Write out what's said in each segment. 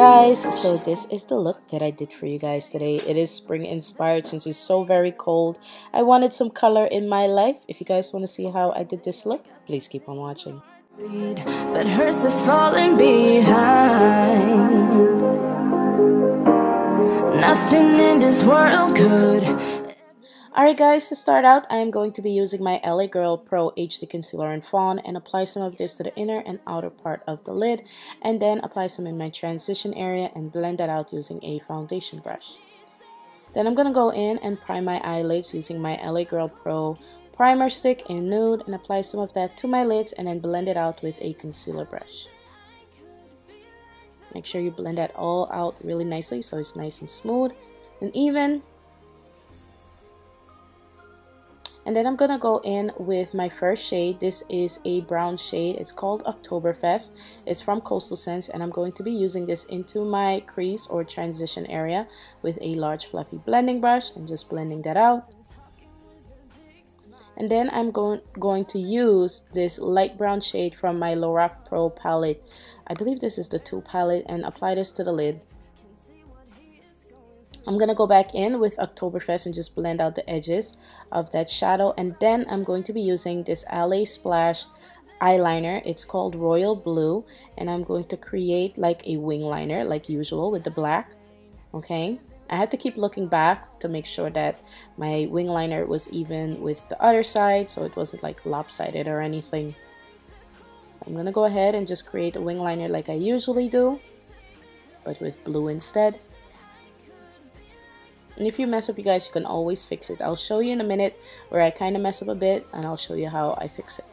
guys, so this is the look that I did for you guys today. It is spring inspired since it's so very cold. I wanted some color in my life. If you guys want to see how I did this look, please keep on watching. But hers is falling behind. Nothing in this world could. Alright guys, to start out, I am going to be using my LA Girl Pro HD Concealer in Fawn and apply some of this to the inner and outer part of the lid, and then apply some in my transition area and blend that out using a foundation brush. Then I'm going to go in and prime my eyelids using my LA Girl Pro primer stick in nude and apply some of that to my lids and then blend it out with a concealer brush. Make sure you blend that all out really nicely so it's nice and smooth and even. And then I'm going to go in with my first shade. This is a brown shade. It's called Oktoberfest. It's from Coastal Scents, and I'm going to be using this into my crease or transition area with a large fluffy blending brush and just blending that out. And then I'm going to use this light brown shade from my Lorac Pro palette. I believe this is the 2 palette, and apply this to the lid. I'm going to go back in with Oktoberfest and just blend out the edges of that shadow. And then I'm going to be using this LA Splash eyeliner. It's called Royal Blue. And I'm going to create like a wing liner like usual with the black. Okay. I had to keep looking back to make sure that my wing liner was even with the other side, so it wasn't like lopsided or anything. I'm going to go ahead and just create a wing liner like I usually do, but with blue instead. And if you mess up, you guys, you can always fix it. I'll show you in a minute where I kind of mess up a bit, and I'll show you how I fix it.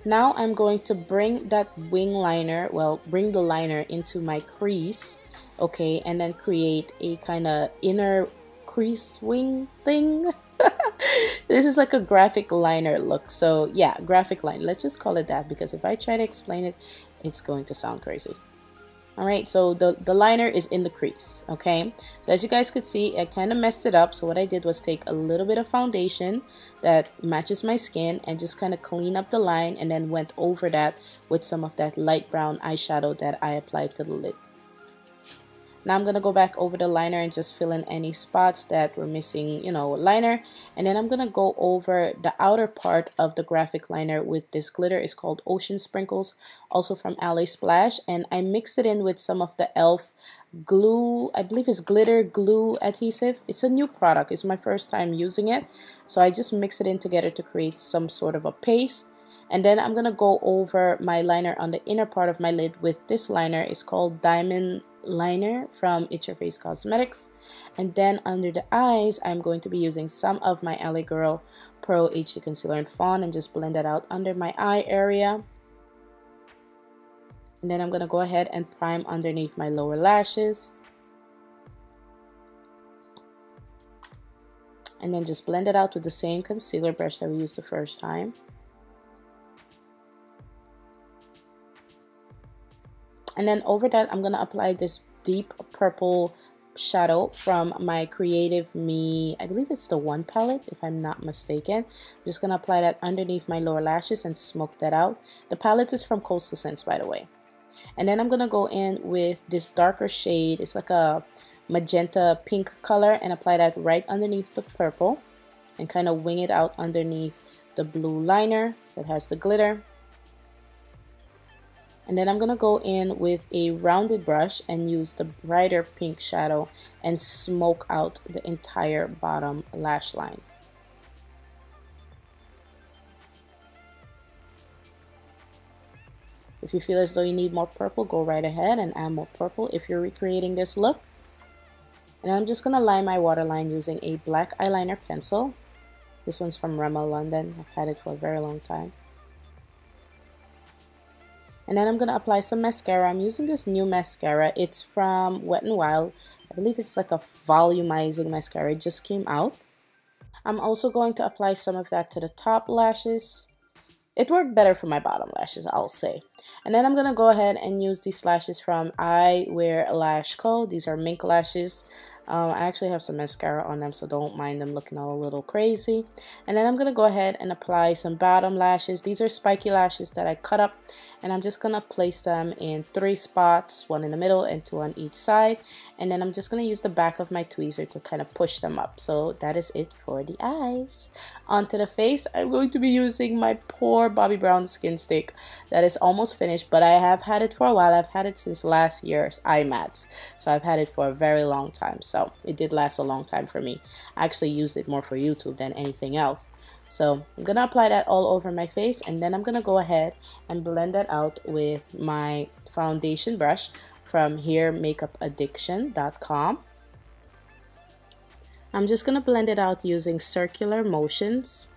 Now I'm going to bring that wing liner, well, bring the liner into my crease, okay, and then create a kind of inner crease wing thing. This is like a graphic liner look. So yeah, graphic line, let's just call it that, because if I try to explain it, it's going to sound crazy. Alright, so the liner is in the crease, okay? So as you guys could see, I kind of messed it up. So what I did was take a little bit of foundation that matches my skin and just kind of clean up the line, and then went over that with some of that light brown eyeshadow that I applied to the lid. Now I'm going to go back over the liner and just fill in any spots that were missing, you know, liner. And then I'm going to go over the outer part of the graphic liner with this glitter. It's called Ocean Sprinkles, also from LA Splash. And I mixed it in with some of the e.l.f. glue, I believe it's glitter glue adhesive. It's a new product. It's my first time using it. So I just mix it in together to create some sort of a paste. And then I'm going to go over my liner on the inner part of my lid with this liner. It's called Diamond Liner from It's Your Face Cosmetics. And then under the eyes, I'm going to be using some of my LA Girl Pro HD Concealer in Fawn and just blend that out under my eye area. And then I'm going to go ahead and prime underneath my lower lashes. And then just blend it out with the same concealer brush that we used the first time. And then over that, I'm going to apply this deep purple shadow from my Creative Me, I believe it's the 1 palette, if I'm not mistaken. I'm just going to apply that underneath my lower lashes and smoke that out. The palette is from Coastal Scents, by the way. And then I'm going to go in with this darker shade. It's like a magenta pink color, and apply that right underneath the purple and kind of wing it out underneath the blue liner that has the glitter. And then I'm going to go in with a rounded brush and use the brighter pink shadow and smoke out the entire bottom lash line. If you feel as though you need more purple, go right ahead and add more purple if you're recreating this look. And I'm just going to line my waterline using a black eyeliner pencil. This one's from Rimmel London. I've had it for a very long time. And then I'm going to apply some mascara. I'm using this new mascara. It's from Wet n Wild. I believe it's like a volumizing mascara. It just came out. I'm also going to apply some of that to the top lashes. It worked better for my bottom lashes, I'll say. And then I'm going to go ahead and use these lashes from I Wear Lash Co. These are mink lashes. I actually have some mascara on them, so don't mind them looking all a little crazy. And then I'm going to go ahead and apply some bottom lashes. These are spiky lashes that I cut up, and I'm just going to place them in 3 spots, 1 in the middle and 2 on each side. And then I'm just going to use the back of my tweezer to kind of push them up. So that is it for the eyes. Onto the face, I'm going to be using my poor Bobbi Brown skin stick that is almost finished, but I have had it for a while. I've had it since last year's eye mats, so I've had it for a very long time. So it did last a long time for me. I actually used it more for YouTube than anything else. So I'm gonna apply that all over my face, and then I'm gonna go ahead and blend that out with my foundation brush from makeupaddiction.com. I'm just gonna blend it out using circular motions.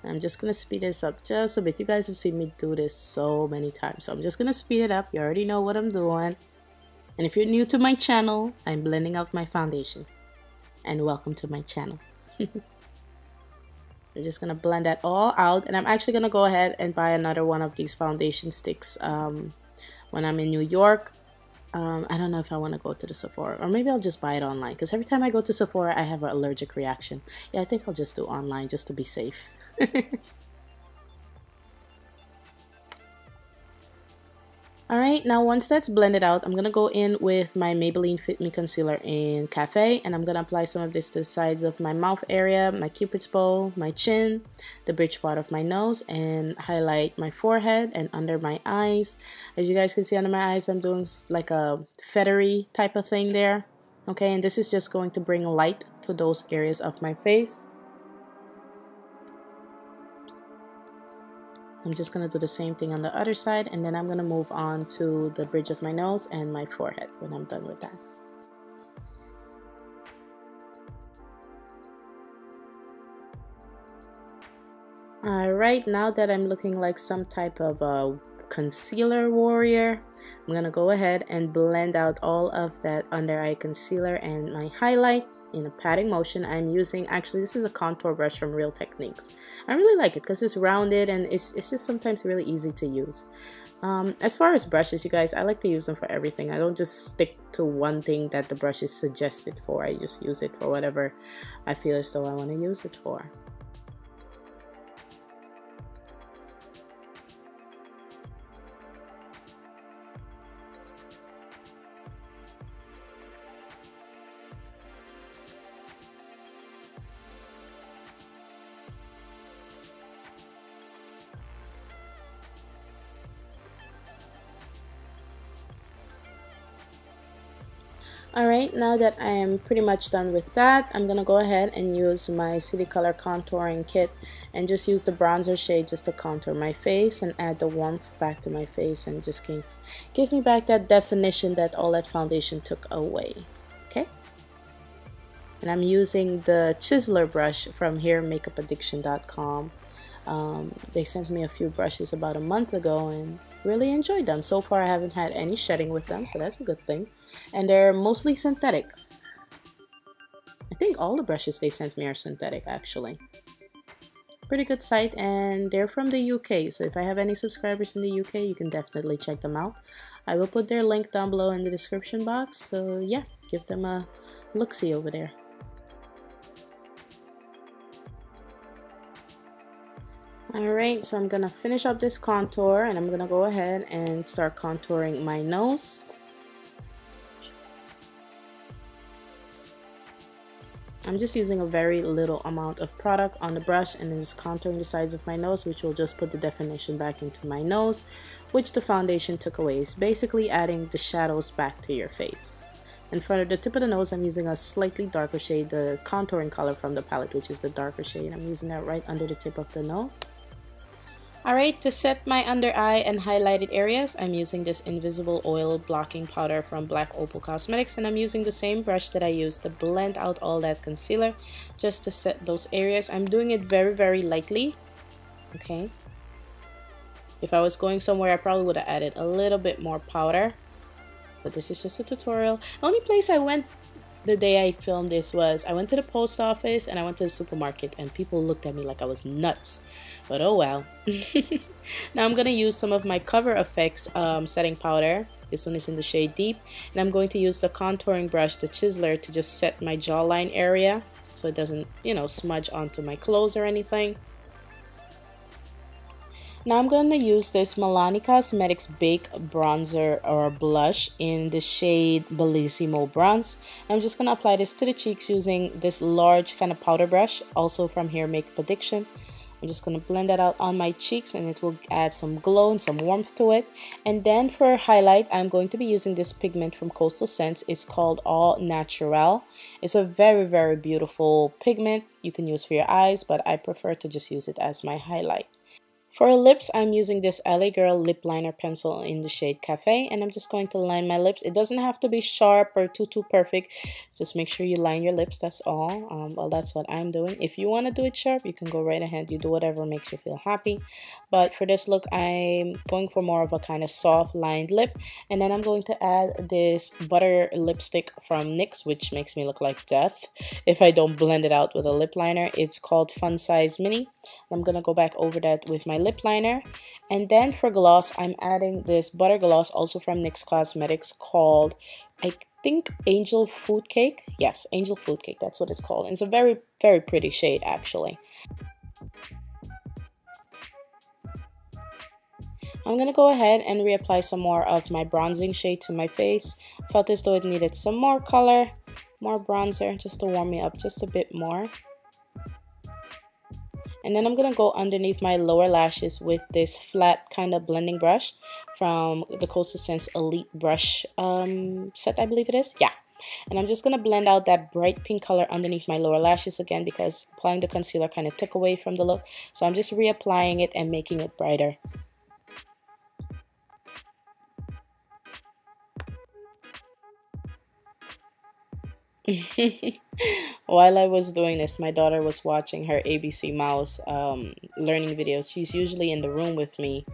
I'm just gonna speed this up just a bit. You guys have seen me do this so many times, so I'm just gonna speed it up. You already know what I'm doing. And if you're new to my channel, I'm blending out my foundation. And welcome to my channel. We're just gonna blend that all out, and I'm actually gonna go ahead and buy another one of these foundation sticks when I'm in New York. I don't know if I want to go to the Sephora, or maybe I'll just buy it online, because every time I go to Sephora I have an allergic reaction. Yeah, I think I'll just do online just to be safe. Alright, now once that's blended out, I'm going to go in with my Maybelline Fit Me Concealer in Cafe, and I'm going to apply some of this to the sides of my mouth area, my cupid's bow, my chin, the bridge part of my nose, and highlight my forehead and under my eyes. As you guys can see under my eyes, I'm doing like a feathery type of thing there. Okay, and this is just going to bring light to those areas of my face. I'm just going to do the same thing on the other side, and then I'm going to move on to the bridge of my nose and my forehead when I'm done with that. Alright, now that I'm looking like some type of a concealer warrior, I'm going to go ahead and blend out all of that under eye concealer and my highlight in a patting motion. I'm using, actually this is a contour brush from Real Techniques. I really like it because it's rounded and it's just sometimes really easy to use. As far as brushes, you guys, I like to use them for everything. I don't just stick to one thing that the brush is suggested for. I just use it for whatever I feel as though I want to use it for. Alright, now that I am pretty much done with that, I'm going to go ahead and use my City Color contouring kit and just use the bronzer shade just to contour my face and add the warmth back to my face, and just give me back that definition that all that foundation took away. Okay? And I'm using the chiseler brush from makeupaddiction.com. They sent me a few brushes about a month ago and really enjoyed them. So far I haven't had any shedding with them, so that's a good thing. And they're mostly synthetic. I think all the brushes they sent me are synthetic actually. Pretty good site, and they're from the UK, so if I have any subscribers in the UK, you can definitely check them out. I will put their link down below in the description box, so yeah, give them a look-see over there. Alright, so I'm gonna finish up this contour, and I'm gonna go ahead and start contouring my nose. I'm just using a very little amount of product on the brush and then just contouring the sides of my nose, which will just put the definition back into my nose, which the foundation took away. It's basically adding the shadows back to your face. And for the tip of the nose, I'm using a slightly darker shade, the contouring color from the palette, which is the darker shade. I'm using that right under the tip of the nose. Alright, to set my under eye and highlighted areas, I'm using this invisible oil blocking powder from Black Opal Cosmetics, and I'm using the same brush that I used to blend out all that concealer just to set those areas. I'm doing it very, very lightly. Okay. If I was going somewhere, I probably would have added a little bit more powder, but this is just a tutorial. The only place I went the day I filmed this was I went to the post office and I went to the supermarket, and people looked at me like I was nuts, but oh well. Now I'm gonna use some of my Cover FX setting powder. This one is in the shade Deep. And I'm going to use the contouring brush, the chiseler, to just set my jawline area so it doesn't, you know, smudge onto my clothes or anything. Now I'm going to use this Milani Cosmetics Bake Bronzer or Blush in the shade Bellissimo Bronze. I'm just going to apply this to the cheeks using this large kind of powder brush, also from Hair Makeup Addiction. I'm just going to blend that out on my cheeks and it will add some glow and some warmth to it. And then for highlight, I'm going to be using this pigment from Coastal Scents. It's called All Natural. It's a very, very beautiful pigment you can use for your eyes, but I prefer to just use it as my highlight. For lips, I'm using this LA Girl lip liner pencil in the shade Cafe, and I'm just going to line my lips. It doesn't have to be sharp or too perfect. Just make sure you line your lips, that's all. Well, that's what I'm doing. If you want to do it sharp, you can go right ahead. You do whatever makes you feel happy. But for this look, I'm going for more of a kind of soft lined lip. And then I'm going to add this butter lipstick from NYX, which makes me look like death if I don't blend it out with a lip liner. It's called Fun Size Mini. I'm going to go back over that with my lip liner. And then for gloss, I'm adding this butter gloss also from NYX Cosmetics called, I think, Angel Food Cake. Yes, Angel Food Cake, that's what it's called. And it's a very, very pretty shade actually. I'm going to go ahead and reapply some more of my bronzing shade to my face. I felt as though it needed some more color, more bronzer, just to warm me up just a bit more. And then I'm going to go underneath my lower lashes with this flat kind of blending brush from the Coastal Scents Elite Brush set, I believe it is. Yeah. And I'm just going to blend out that bright pink color underneath my lower lashes again because applying the concealer kind of took away from the look. So I'm just reapplying it and making it brighter. While I was doing this, my daughter was watching her ABC Mouse learning videos. She's usually in the room with me,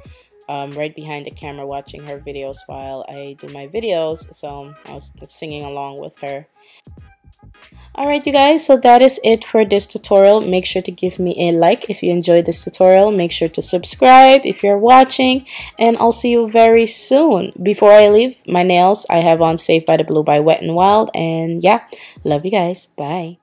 right behind the camera, watching her videos while I do my videos. So I was singing along with her. Alright you guys, so that is it for this tutorial. Make sure to give me a like if you enjoyed this tutorial. Make sure to subscribe if you're watching, and I'll see you very soon. Before I leave, my nails I have on Saved by the Blue by Wet n Wild, and yeah, love you guys. Bye.